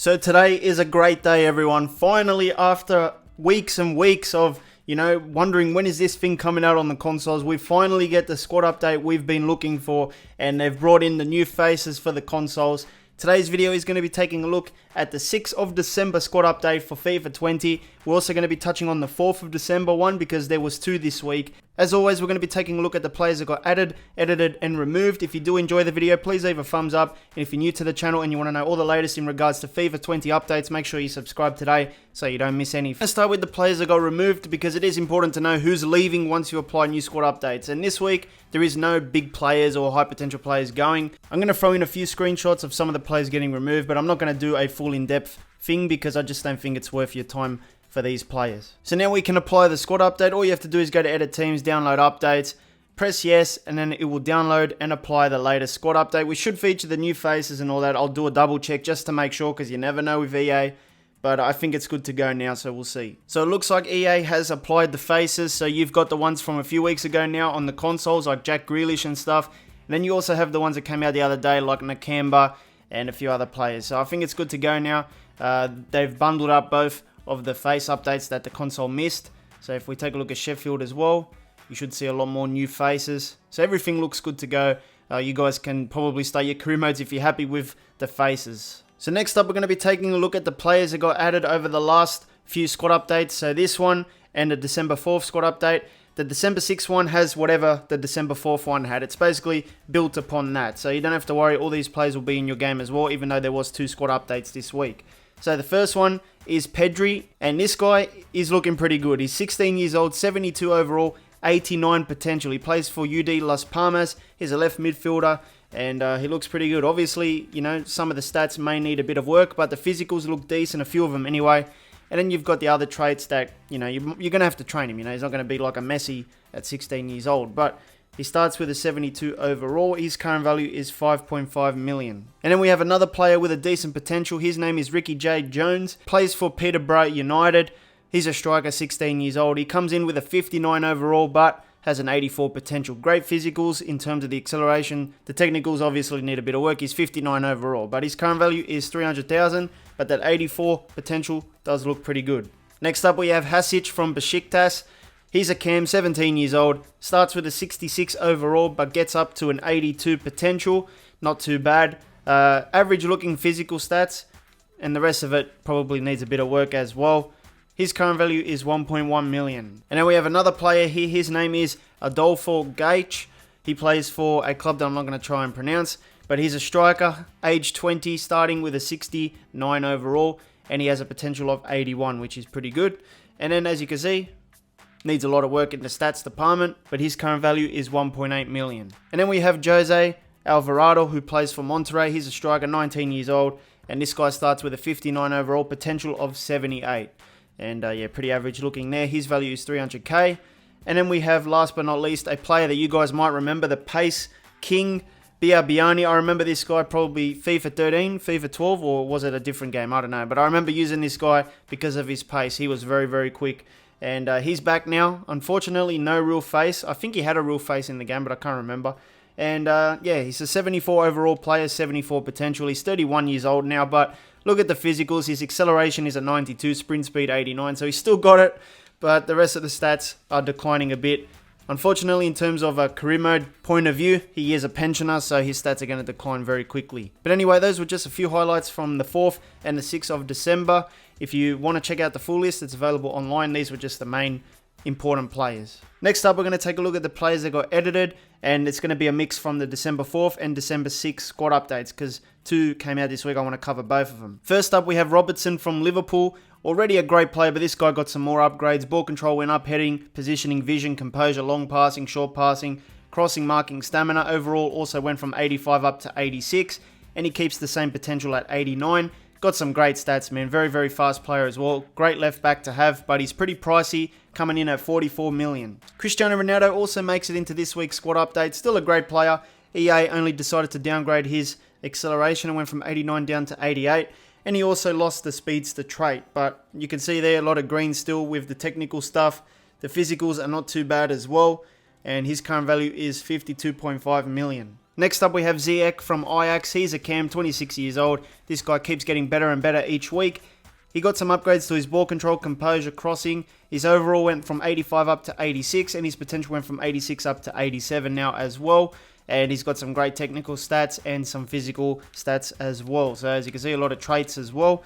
So today is a great day, everyone. Finally, after weeks and weeks of, wondering when is this thing coming out on the consoles, we finally get the squad update we've been looking for, and they've brought in the new faces for the consoles. Today's video is going to be taking a look at the 6th of December squad update for FIFA 20. We're also going to be touching on the 4th of December one because there was 2 this week. As always, we're going to be taking a look at the players that got added, edited, and removed. If you do enjoy the video, please leave a thumbs up. And if you're new to the channel and you want to know all the latest in regards to FIFA 20 updates, make sure you subscribe today so you don't miss any. Let's start with the players that got removed because it is important to know who's leaving once you apply new squad updates. And this week, there is no big players or high potential players going. I'm going to throw in a few screenshots of some of the players getting removed, but I'm not going to do a full in-depth thing because I just don't think it's worth your time for these players. So now we can apply the squad update. All you have to do is go to edit teams, download updates, press yes, and then it will download and apply the latest squad update, which should feature the new faces and all that. I'll do a double check just to make sure because you never know with EA, but I think it's good to go now, so we'll see. So it looks like EA has applied the faces, so you've got the ones from a few weeks ago now on the consoles, like Jack Grealish and stuff, and then you also have the ones that came out the other day, like Nakamba and a few other players. So I think it's good to go now. They've bundled up both of the face updates that the console missed. So if we take a look at Sheffield as well, you should see a lot more new faces. So everything looks good to go. You guys can probably start your career modes if you're happy with the faces. So next up, we're going to be taking a look at the players that got added over the last few squad updates. So this one and the December 4th squad update. The December 6th one has whatever the December 4th one had. It's basically built upon that. So you don't have to worry, all these players will be in your game as well, even though there was 2 squad updates this week. So the first one is Pedri, and this guy is looking pretty good. He's 16 years old, 72 overall, 89 potential. He plays for UD Las Palmas. He's a left midfielder, and he looks pretty good. Obviously, some of the stats may need a bit of work, but the physicals look decent, a few of them anyway. And then you've got the other traits that, you're going to have to train him. He's not going to be like a Messi at 16 years old, but he starts with a 72 overall. His current value is 5.5 million. And then we have another player with a decent potential. His name is Ricky J. Jones. Plays for Peterborough United. He's a striker, 16 years old. He comes in with a 59 overall, but has an 84 potential. Great physicals in terms of the acceleration. The technicals obviously need a bit of work. He's 59 overall, but his current value is 300,000, but that 84 potential does look pretty good. Next up, we have Hasic from Besiktas. He's a cam, 17 years old, starts with a 66 overall, but gets up to an 82 potential. Not too bad. Average looking physical stats, and the rest of it probably needs a bit of work as well. His current value is 1.1 million. And then we have another player here. His name is Adolfo Gaich. He plays for a club that I'm not going to try and pronounce, but he's a striker, age 20, starting with a 69 overall, and he has a potential of 81, which is pretty good. And then as you can see, needs a lot of work in the stats department, but his current value is 1.8 million. And then we have Jose Alvarado, who plays for Monterrey. He's a striker, 19 years old, and this guy starts with a 59 overall, potential of 78. And yeah, pretty average looking there. His value is 300k. And then we have, last but not least, a player that you guys might remember, the Pace King, Biabiani. I remember this guy probably FIFA 13, FIFA 12, or was it a different game? I don't know. But I remember using this guy because of his pace. He was very, very quick. And he's back now. Unfortunately, no real face. I think he had a real face in the game, but I can't remember. And yeah, he's a 74 overall player, 74 potential. He's 31 years old now, but look at the physicals. His acceleration is a 92, sprint speed 89, so he's still got it, but the rest of the stats are declining a bit. Unfortunately, in terms of a career mode point of view, he is a pensioner, so his stats are going to decline very quickly. But anyway, those were just a few highlights from the 4th and the 6th of December. If you want to check out the full list, it's available online. These were just the main important players. Next up, we're going to take a look at the players that got edited, and it's going to be a mix from the December 4th and December 6th squad updates because 2 came out this week. I want to cover both of them. First up, we have Robertson from Liverpool. Already a great player, but this guy got some more upgrades. Ball control went up, heading, positioning, vision, composure, long passing, short passing, crossing, marking, stamina. Overall also went from 85 up to 86, and he keeps the same potential at 89. Got some great stats, man. Very, very fast player as well. Great left back to have, but he's pretty pricey, coming in at 44 million. Cristiano Ronaldo also makes it into this week's squad update. Still a great player. EA only decided to downgrade his acceleration and went from 89 down to 88. And he also lost the speedster trait. But you can see there a lot of green still with the technical stuff. The physicals are not too bad as well. And his current value is 52.5 million. Next up we have Ziyech from Ajax. He's a cam, 26 years old. This guy keeps getting better and better each week. He got some upgrades to his ball control, composure, crossing. His overall went from 85 up to 86, and his potential went from 86 up to 87 now as well. And he's got some great technical stats and some physical stats as well. So as you can see, a lot of traits as well.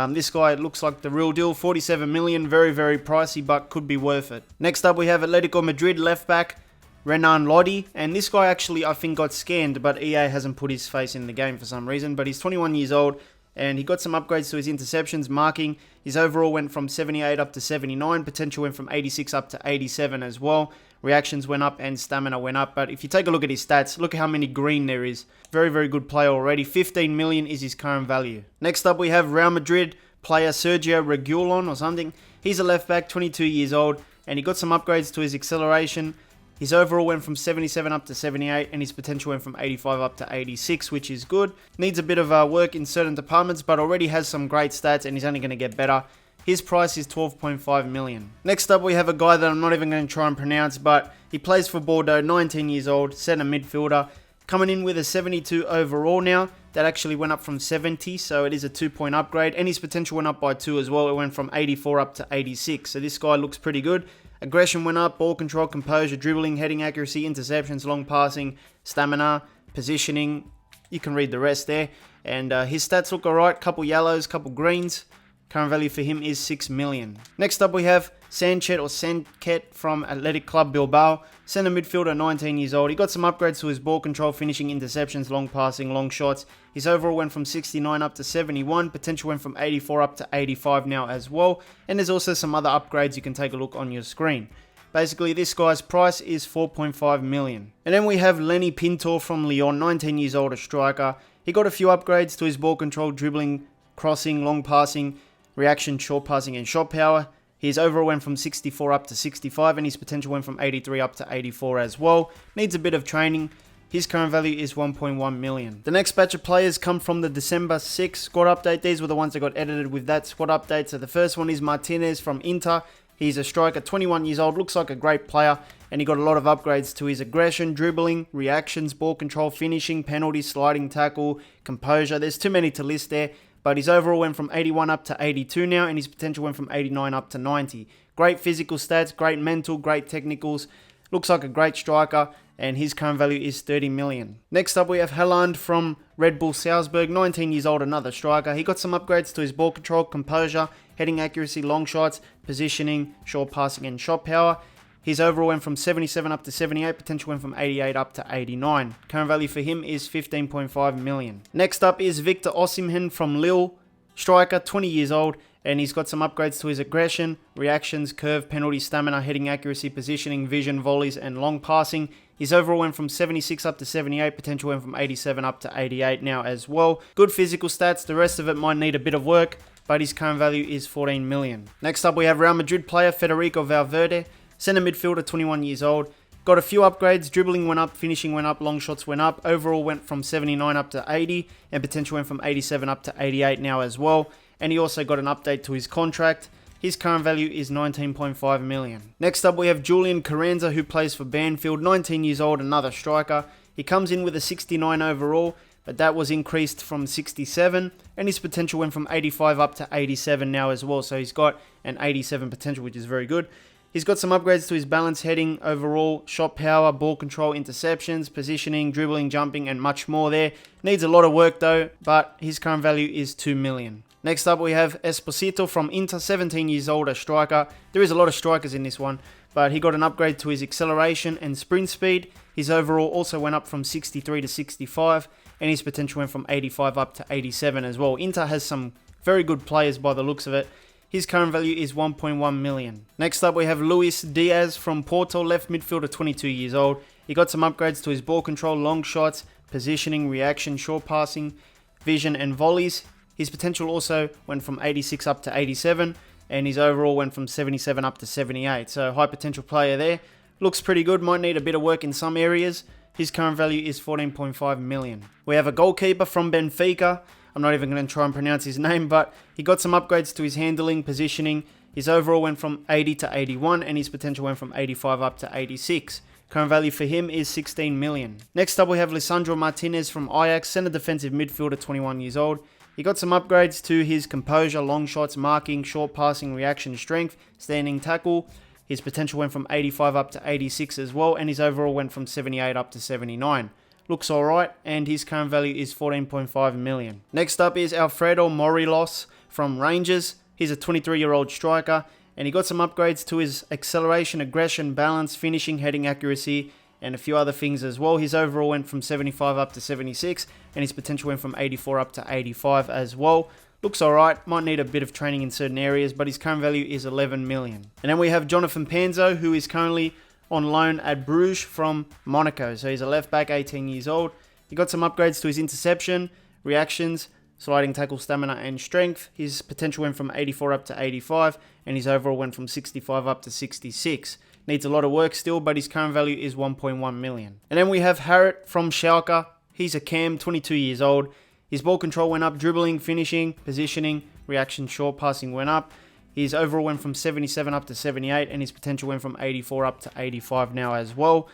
This guy looks like the real deal. 47 million, very, very pricey, but could be worth it. Next up, we have Atletico Madrid left back, Renan Lodi. And this guy actually, I think, got scanned, but EA hasn't put his face in the game for some reason. But he's 21 years old, and he got some upgrades to his interceptions, marking. His overall went from 78 up to 79. Potential went from 86 up to 87 as well. Reactions went up and stamina went up. But if you take a look at his stats, look at how many green there is. Very, very good player already. 15 million is his current value. Next up, we have Real Madrid player Sergio Reguilon or something. He's a left back, 22 years old, and he got some upgrades to his acceleration. His overall went from 77 up to 78, and his potential went from 85 up to 86, which is good. Needs a bit of work in certain departments, but already has some great stats, and he's only going to get better. His price is 12.5 million. Next up, we have a guy that I'm not even going to try and pronounce, but he plays for Bordeaux, 19 years old, centre midfielder, coming in with a 72 overall now. That actually went up from 70, so it is a 2-point upgrade, and his potential went up by 2 as well. It went from 84 up to 86, so this guy looks pretty good. Aggression went up, ball control, composure, dribbling, heading accuracy, interceptions, long passing, stamina, positioning. You can read the rest there. And his stats look alright. Couple yellows, couple greens. Current value for him is 6 million. Next up we have Sanket from Athletic Club Bilbao. Centre midfielder, 19 years old. He got some upgrades to his ball control, finishing, interceptions, long passing, long shots. His overall went from 69 up to 71. Potential went from 84 up to 85 now as well. And there's also some other upgrades you can take a look on your screen. Basically, this guy's price is 4.5 million. And then we have Lenny Pintor from Lyon, 19 years old, a striker. He got a few upgrades to his ball control, dribbling, crossing, long passing, reaction, short passing, and shot power. His overall went from 64 up to 65, and his potential went from 83 up to 84 as well. Needs a bit of training. His current value is 1.1 million. The next batch of players come from the December 6 squad update. These were the ones that got edited with that squad update. So the first one is Martinez from Inter. He's a striker, 21 years old, looks like a great player, and he got a lot of upgrades to his aggression, dribbling, reactions, ball control, finishing, penalty, sliding tackle, composure. There's too many to list there. But his overall went from 81 up to 82 now, and his potential went from 89 up to 90. Great physical stats, great mental, great technicals. Looks like a great striker, and his current value is 30 million. Next up, we have Haaland from Red Bull Salzburg, 19 years old, another striker. He got some upgrades to his ball control, composure, heading accuracy, long shots, positioning, short passing, and shot power. His overall went from 77 up to 78, potential went from 88 up to 89. Current value for him is 15.5 million. Next up is Victor Osimhen from Lille, striker, 20 years old, and he's got some upgrades to his aggression, reactions, curve, penalty, stamina, heading accuracy, positioning, vision, volleys, and long passing. His overall went from 76 up to 78, potential went from 87 up to 88 now as well. Good physical stats, the rest of it might need a bit of work, but his current value is 14 million. Next up we have Real Madrid player Federico Valverde, centre midfielder, 21 years old. Got a few upgrades. Dribbling went up, finishing went up, long shots went up. Overall went from 79 up to 80, and potential went from 87 up to 88 now as well. And he also got an update to his contract. His current value is 19.5 million. Next up we have Julian Carranza, who plays for Banfield, 19 years old, another striker. He comes in with a 69 overall, but that was increased from 67, and his potential went from 85 up to 87 now as well. So he's got an 87 potential, which is very good. He's got some upgrades to his balance, heading, overall, shot power, ball control, interceptions, positioning, dribbling, jumping, and much more there. Needs a lot of work though, but his current value is 2 million. Next up we have Esposito from Inter, 17 years old, a striker. There is a lot of strikers in this one, but he got an upgrade to his acceleration and sprint speed. His overall also went up from 63 to 65, and his potential went from 85 up to 87 as well. Inter has some very good players by the looks of it. His current value is 1.1 million. Next up we have Luis Diaz from Porto, left midfielder, 22 years old. He got some upgrades to his ball control, long shots, positioning, reaction, short passing, vision, and volleys. His potential also went from 86 up to 87, and his overall went from 77 up to 78. So high potential player there. Looks pretty good, might need a bit of work in some areas. His current value is 14.5 million. We have a goalkeeper from Benfica. I'm not even going to try and pronounce his name, but he got some upgrades to his handling, positioning. His overall went from 80 to 81, and his potential went from 85 up to 86. Current value for him is 16 million. Next up we have Lisandro Martinez from Ajax, centre defensive midfielder, 21 years old. He got some upgrades to his composure, long shots, marking, short passing, reaction, strength, standing tackle. His potential went from 85 up to 86 as well, and his overall went from 78 up to 79. Looks alright, and his current value is 14.5 million. Next up is Alfredo Morelos from Rangers. He's a 23-year-old striker, and he got some upgrades to his acceleration, aggression, balance, finishing, heading accuracy, and a few other things as well. His overall went from 75 up to 76, and his potential went from 84 up to 85 as well. Looks alright, might need a bit of training in certain areas, but his current value is 11 million. And then we have Jonathan Panzo, who is currently on loan at Bruges from Monaco. So he's a left back, 18 years old. He got some upgrades to his interception, reactions, sliding tackle, stamina, and strength. His potential went from 84 up to 85, and his overall went from 65 up to 66. Needs a lot of work still, but his current value is 1.1 million. And then we have Harrit from Schalke. He's a cam, 22 years old. His ball control went up, dribbling, finishing, positioning, reaction, short passing went up. His overall went from 77 up to 78, and his potential went from 84 up to 85 now as well.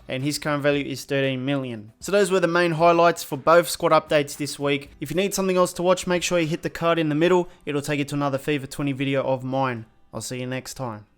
And his current value is 13 million. So those were the main highlights for both squad updates this week. If you need something else to watch, make sure you hit the card in the middle. It'll take you to another FIFA 20 video of mine. I'll see you next time.